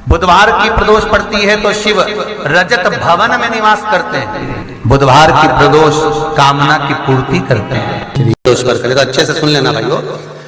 बुधवार की प्रदोष पड़ती है तो शिव रजत भवन में निवास करते हैं। बुधवार की प्रदोष कामना की पूर्ति करते हैं। प्रदोष पर करें तो अच्छे से सुन लेना भाइयों।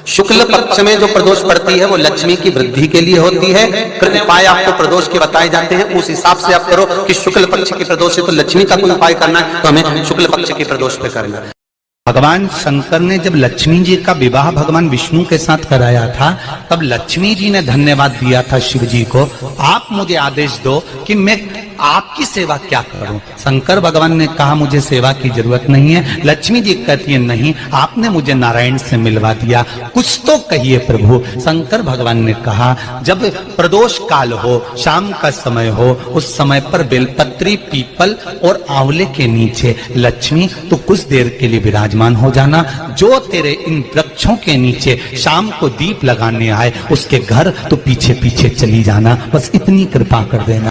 शुक्ल पक्ष में जो प्रदोष पड़ती है वो लक्ष्मी की वृद्धि के लिए होती है। कृत उपाय आपको प्रदोष के बताए जाते हैं, उस हिसाब से आप करो कि शुक्ल पक्ष की प्रदोष है तो लक्ष्मी का कोई उपाय करना है तो हमें शुक्ल पक्ष की प्रदोष पे करना है। भगवान शंकर ने जब लक्ष्मी जी का विवाह भगवान विष्णु के साथ कराया था, तब लक्ष्मी जी ने धन्यवाद दिया था शिव जी को, आप मुझे आदेश दो कि मैं आपकी सेवा क्या करूं। शंकर भगवान ने कहा मुझे सेवा की जरूरत नहीं है। लक्ष्मी जी कहती है नहीं, आपने मुझे नारायण से मिलवा दिया, कुछ तो कहिए प्रभु। शंकर भगवान ने कहा जब प्रदोष काल हो, शाम का समय हो, उस समय पर बेलपत्री, पीपल और आंवले के नीचे लक्ष्मी तो कुछ देर के लिए विराजमान हो जाना। जो तेरे इन वृक्षों के नीचे शाम को दीप लगाने आए उसके घर तो पीछे पीछे चली जाना, बस इतनी कृपा कर देना।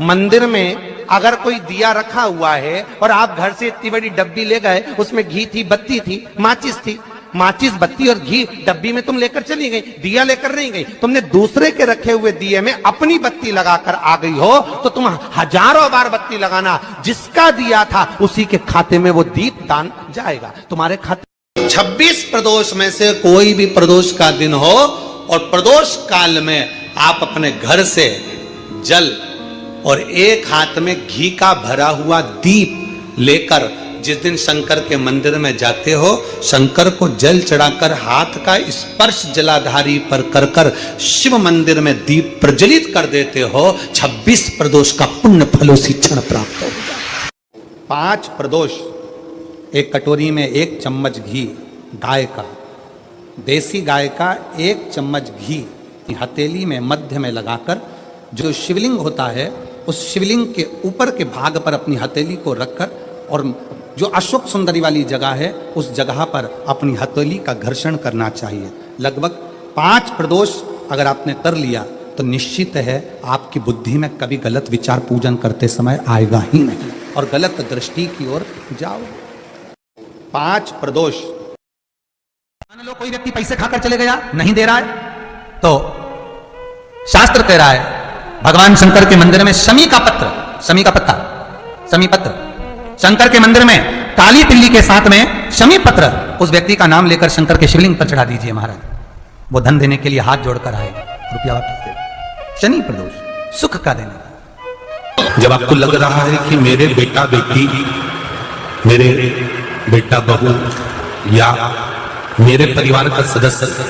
मंदिर में अगर कोई दिया रखा हुआ है और आप घर से इतनी बड़ी डब्बी ले गए, उसमें घी थी, बत्ती थी, माचिस थी, माचिस, बत्ती और घी डब्बी में तुम लेकर चली गई, दिया लेकर नहीं गई, तुमने दूसरे के रखे हुए दिए में अपनी बत्ती लगाकर आ गई हो तो तुम हजारों बार बत्ती लगाना, जिसका दिया था उसी के खाते में वो दीप दान जाएगा, तुम्हारे खाते। 26 प्रदोष में से कोई भी प्रदोष का दिन हो और प्रदोष काल में आप अपने घर से जल और एक हाथ में घी का भरा हुआ दीप लेकर जिस दिन शंकर के मंदिर में जाते हो, शंकर को जल चढ़ाकर हाथ का स्पर्श जलाधारी पर कर कर शिव मंदिर में दीप प्रज्वलित कर देते हो, 26 प्रदोष का पुण्य फल उसी क्षण प्राप्त हो जाए। 5 प्रदोष, एक कटोरी में 1 चम्मच घी गाय का, देसी गाय का 1 चम्मच घी हथेली में मध्य में लगाकर, जो शिवलिंग होता है उस शिवलिंग के ऊपर के भाग पर अपनी हथेली को रखकर, और जो अशोक सुंदरी वाली जगह है उस जगह पर अपनी हथेली का घर्षण करना चाहिए। लगभग 5 प्रदोष अगर आपने कर लिया तो निश्चित है आपकी बुद्धि में कभी गलत विचार पूजन करते समय आएगा ही नहीं और गलत दृष्टि की ओर जाओगे। 5 प्रदोष। मान लो कोई व्यक्ति पैसे खाकर चले गया, नहीं दे रहा है, तो शास्त्र कह रहा है भगवान शंकर के मंदिर में शमी का पत्र, शमी का पत्ता, शमी पत्र, शंकर के मंदिर में काली तिल्ली के साथ में शमी पत्र उस व्यक्ति का नाम लेकर शंकर के शिवलिंग पर चढ़ा दीजिए महाराज, वो धन देने के लिए हाथ जोड़कर आए, रुपया वापस दे। शनि प्रदोष सुख का देने। जब आपको लग रहा है कि मेरे बेटा बेटी, मेरे बेटा बहू या मेरे परिवार का सदस्य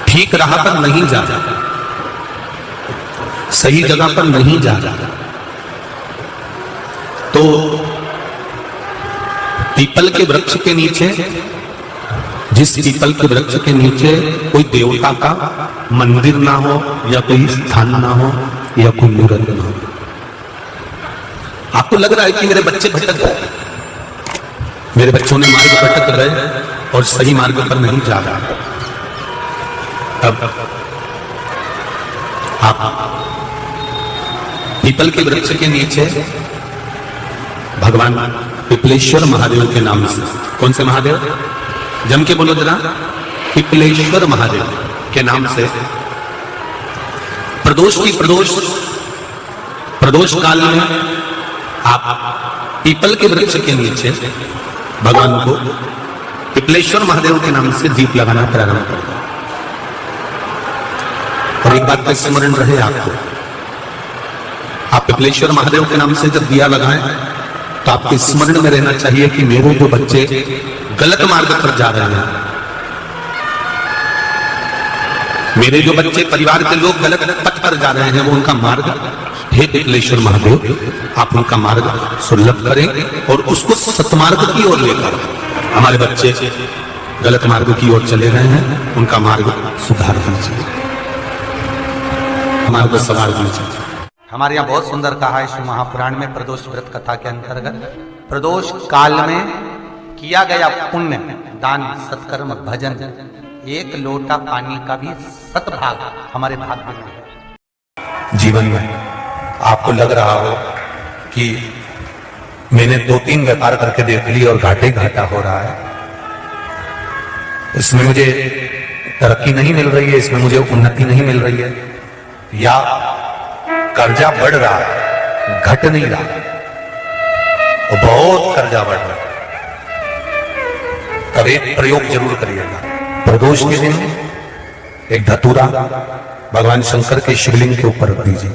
ठीक राह पर नहीं जा रहा, सही जगह पर नहीं जा रहा, तो पीपल के वृक्ष के नीचे, जिस पीपल के वृक्ष के नीचे कोई देवता का मंदिर ना हो या कोई स्थान ना हो या कोई मूर्त ना हो, आपको लग रहा है कि मेरे बच्चे भटक गए, मेरे बच्चों ने मार्ग भटक गए और सही मार्ग पर नहीं जा रहा, अब आप पीपल के वृक्ष के नीचे भगवान पिपलेश्वर महादेव के नाम से, कौन से महादेव, जम के बोलो जरा, पिपलेश्वर महादेव के नाम से प्रदोष की प्रदोष काल में आप पीपल के वृक्ष के नीचे भगवान को पिपलेश्वर महादेव के नाम से दीप लगाना प्रारंभ कर दो। और एक बात का स्मरण रहे आपको, आप पिपलेश्वर महादेव के नाम से जब दिया लगाएं तो आपके स्मरण में रहना चाहिए कि मेरे जो बच्चे गलत मार्ग पर जा रहे हैं, मेरे जो बच्चे, परिवार के लोग गलत पथ पर जा रहे हैं, वो उनका मार्ग, हे पिपलेश्वर महादेव आप उनका मार्ग सुलभ करें और उसको सतमार्ग की ओर लेकर, हमारे बच्चे गलत मार्ग की ओर चले गए हैं, उनका मार्ग सुधार दीजिए, मार्ग सवार दीजिए। हमारे यहाँ बहुत सुंदर कहा है शिव महापुराण में प्रदोष व्रत कथा के अंतर्गत, प्रदोष काल में किया गया पुण्य, दान, सत्कर्म, भजन, 1 लोटा पानी का भी 7 भाग हमारे भाग्य में है। जीवन में आपको लग रहा हो कि मैंने 2-3 व्यापार करके देख ली और घाटे घाटा हो रहा है, इसमें मुझे तरक्की नहीं मिल रही है, इसमें मुझे उन्नति नहीं मिल रही है, या कर्जा बढ़ रहा है, घट नहीं रहा, और बहुत कर्जा बढ़ रहा है, तब एक प्रयोग जरूर करिएगा। प्रदोष के दिन एक धतूरा भगवान शंकर के शिवलिंग के ऊपर रख दीजिए।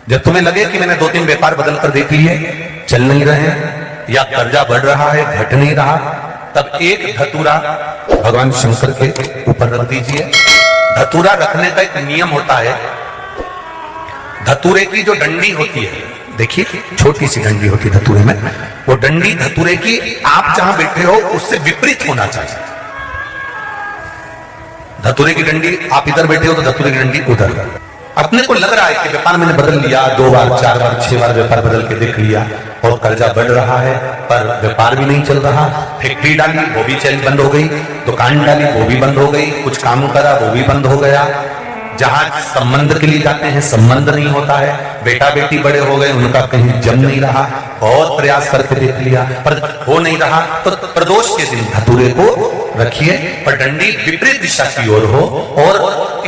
जब तुम्हें लगे कि मैंने 2-3 व्यापार बदल कर देख लिए, चल नहीं रहे हैं, या कर्जा बढ़ रहा है, घट नहीं रहा, तब एक धतूरा भगवान शंकर के ऊपर रख दीजिए। धतूरा रखने का एक नियम होता है। धतूरे की जो डंडी होती है, देखिए छोटी सी डंडी होती है धतूरे में, वो डंडी धतूरे की आप जहां बैठे हो उससे विपरीत होना चाहिए। धतूरे की डंडी आप इधर बैठे हो तो धतूरे की डंडी उधर। अपने को लग रहा है कि व्यापार मैंने बदल लिया, 2 बार 4 बार 6 बार व्यापार बदल के देख लिया और कर्जा बढ़ रहा है, पर व्यापार भी नहीं चल रहा। फैक्ट्री डाली वो भी चल बंद हो गई, दुकान डाली वो भी बंद हो गई, कुछ काम करा वो भी बंद हो गया। जहां संबंध के लिए जाते हैं संबंध नहीं होता है, बेटा बेटी बड़े हो गए उनका कहीं जम नहीं रहा, बहुत प्रयास करके देख लिया पर हो नहीं रहा। तो प्रदोष के दिन धतूरे को रखिए और डंडी विपरीत दिशा की ओर हो, और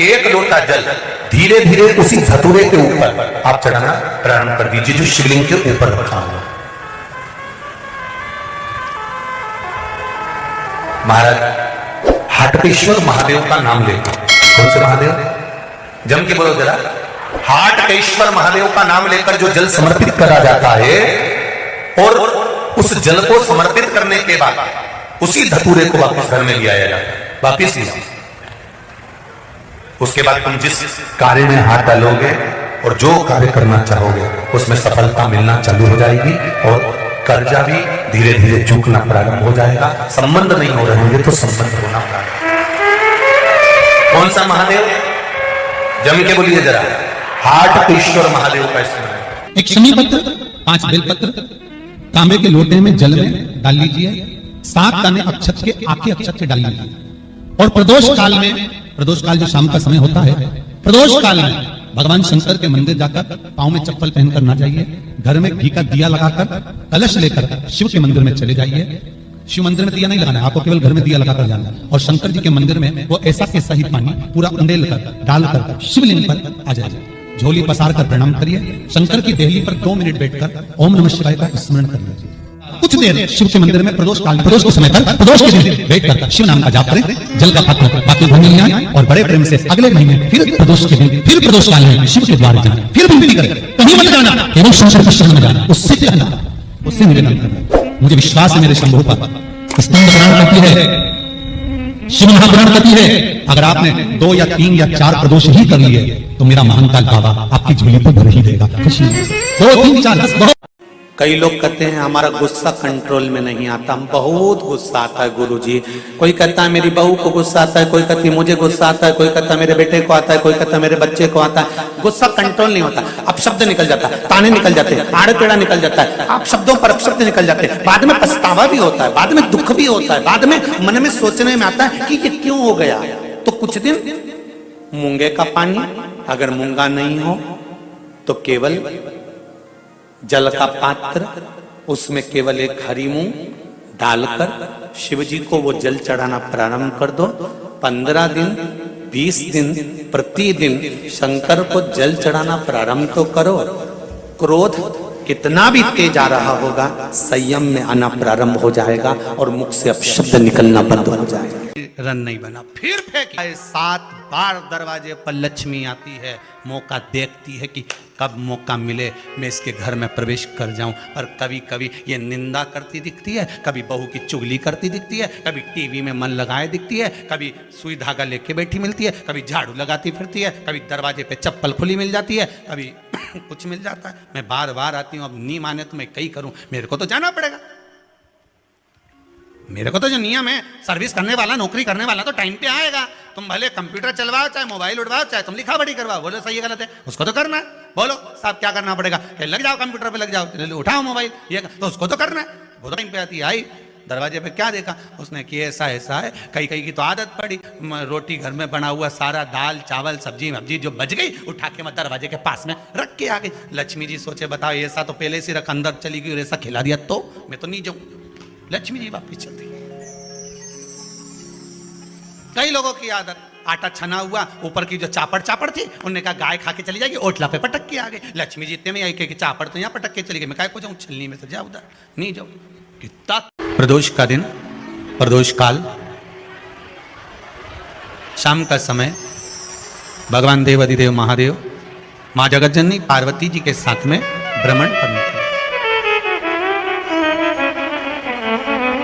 1 लोटा जल धीरे धीरे उसी धतूरे के ऊपर आप चढ़ाना प्रारंभ कर दीजिए जो शिवलिंग के ऊपर रखा हुआ। महाराज हाटकेश्वर महादेव का नाम लेकर, कौन से महादेव, जम के बोलो जरा, हाटकेश्वर महादेव का नाम लेकर जो जल समर्पित करा जाता है, और उस जल को समर्पित करने के बाद उसी धतूरे को वापस घर में ले आया जाता है, वापिस ले आओ। उसके बाद तुम जिस कार्य में हाथ डालोगे और जो कार्य करना चाहोगे उसमें सफलता मिलना चालू हो जाएगी, और कर्जा भी धीरे धीरे चूकना प्रारंभ हो जाएगा। संबंध नहीं हो रहे होंगे तो संबंध होना प्रारंभ। कौन सा महादेव, जम के बोलिए जरा, हाटकेश्वर महादेव का स्मरण। एक शमी पत्र, 5 बेलपत्र तांबे के लोटे में जल में डाल लीजिए, 7 दाने अक्षत के आके अक्षत से डाल लीजिए, और प्रदोष काल में, प्रदोष काल जो शाम का समय होता है, प्रदोष काल में भगवान शंकर के मंदिर जाकर पांव में चप्पल पहनकर ना जाइए, घर में घी का दिया लगाकर कलश लेकर शिव के मंदिर में चले जाइए। शिव मंदिर में दिया नहीं लगाना है आपको, केवल घर में दिया लगाकर जाना है, और शंकर जी के मंदिर में वो ऐसा के सही पानी पूरा उंडेल कर डालकर शिवलिंग पर आ जाइए, झोली पसार कर प्रणाम करिए, शंकर की देहली पर 2 मिनट बैठकर ओम नमः शिवाय का स्मरण करिए। कुछ देर शिव के मंदिर में प्रदोष काल, प्रदोष के समय पर, प्रदोष के दिन बैठ कर शिव नाम का जाप करें, जल का पात्र बाकी घर में ले आए, और बड़े प्रेम से अगले महीने फिर प्रदोष के दिन, फिर प्रदोष काल में शिव के द्वार जाए, फिर विनती करें, कहीं मत जाना, केवल शंकर के शरण में जाना, उससे कहना, उससे मेरे नाम करना। मुझे विश्वास है मेरे शंभू पर, स्तंभ ग्रहण करती है, शिव महाग्रहण करती है। अगर आपने 2 या 3 या 4 प्रदोष ही कर लिए तो मेरा महाकाल बाबा आपकी झोली पर भर ही देगा। 2, 3, 4 10 बहुत। कई लोग कहते हैं हमारा गुस्सा कंट्रोल में नहीं आता, हम बहुत गुस्सा आता है गुरुजी। कोई कहता है मेरी बहू को गुस्सा आता है, कोई कहती है मुझे गुस्सा आता है, कोई कहता है मेरे बेटे को आता है, कोई कहता है मेरे बच्चे को आता है। गुस्सा कंट्रोल नहीं होता, अब शब्द निकल जाता है, ताने निकल जाते हैं, आड़े टेढ़ा निकल जाता है, आप शब्दों पर अपशब्द निकल जाते हैं, बाद में पछतावा भी होता है, बाद में दुख भी होता है, बाद में मन में सोचने में आता है कि ये क्यों हो गया। तो कुछ दिन मूंगे का पानी, अगर मूंगा नहीं हो तो केवल जल का पात्र, उसमें केवल एक हरी मूंग डालकर शिव जी को वो जल चढ़ाना प्रारंभ कर दो। 15 दिन 20 दिन प्रतिदिन शंकर को जल चढ़ाना प्रारंभ तो करो। क्रोध कितना भी तेज आ रहा होगा, संयम में आना प्रारंभ हो जाएगा और मुख से अपशब्द निकलना बंद हो जाएगा। रन नहीं बना, फिर फेंक 7 बार दरवाजे पर लक्ष्मी आती है, मौका देखती है कि कब मौका मिले मैं इसके घर में प्रवेश कर जाऊं। और कभी कभी ये निंदा करती दिखती है, कभी बहू की चुगली करती दिखती है, कभी टीवी में मन लगाए दिखती है, कभी सुई धागा लेके बैठी मिलती है, कभी झाड़ू लगाती फिरती है, कभी दरवाजे पे चप्पल खुली मिल जाती है, कभी कुछ मिल जाता है। मैं बार बार आती हूँ, अब नहीं माने तो मैं कई करूं, मेरे को तो जाना पड़ेगा। मेरे को तो जो नियम है, सर्विस करने वाला, नौकरी करने वाला तो टाइम पे आएगा। तुम भले कंप्यूटर चलवाओ, चाहे मोबाइल उड़वाओ, चाहे तुम लिखा पढ़ी करवाओ, बोलो सही है गलत है, उसको तो करना है। बोलो साहब क्या करना पड़ेगा, लग जाओ कंप्यूटर पे, लग जाओ, उठाओ मोबाइल, ये तो उसको तो करना है। वो टाइम पे आती आई, दरवाजे पे क्या देखा उसने कि ऐसा ऐसा है। कई कई की तो आदत पड़ी, रोटी घर में बना हुआ सारा दाल चावल सब्जी वब्जी जो बच गई उठा के मैं दरवाजे के पास में रख के आ गई। लक्ष्मी जी सोचे बताओ ऐसा तो पहले से रख, अंदर चली गई और ऐसा खिला दिया तो मैं तो नहीं जाऊं। लक्ष्मी जी वापिस चलती। कई लोगों की आदत, आटा छना हुआ, ऊपर की जो चापड़ चापड़ थी, उन्होंने कहा गाय खा के चली जाएगी, ओटला पे पटक के आ गए। लक्ष्मी जी इतने में आई कि चापड़ तो यहाँ पटक के चली गई, मैं काय को जाऊँ, छलनी में से जा उधर नहीं जाओ। कितना प्रदोष का दिन, प्रदोष काल, शाम का समय, भगवान देव अधिदेव महादेव माँ जगतजननी पार्वती जी के साथ में भ्रमण पर निकले।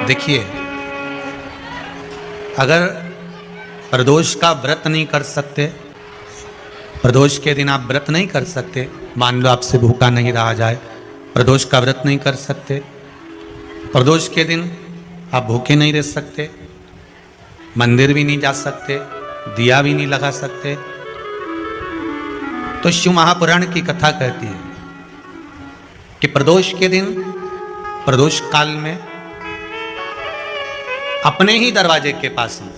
देखिए, अगर प्रदोष का व्रत नहीं कर सकते, प्रदोष के दिन आप व्रत नहीं कर सकते, मान लो आपसे भूखा नहीं रहा जाए, प्रदोष का व्रत नहीं कर सकते, प्रदोष के दिन आप भूखे नहीं रह सकते, मंदिर भी नहीं जा सकते, दिया भी नहीं लगा सकते, तो शिव महापुराण की कथा कहती है कि प्रदोष के दिन, प्रदोष काल में अपने ही दरवाजे के पास में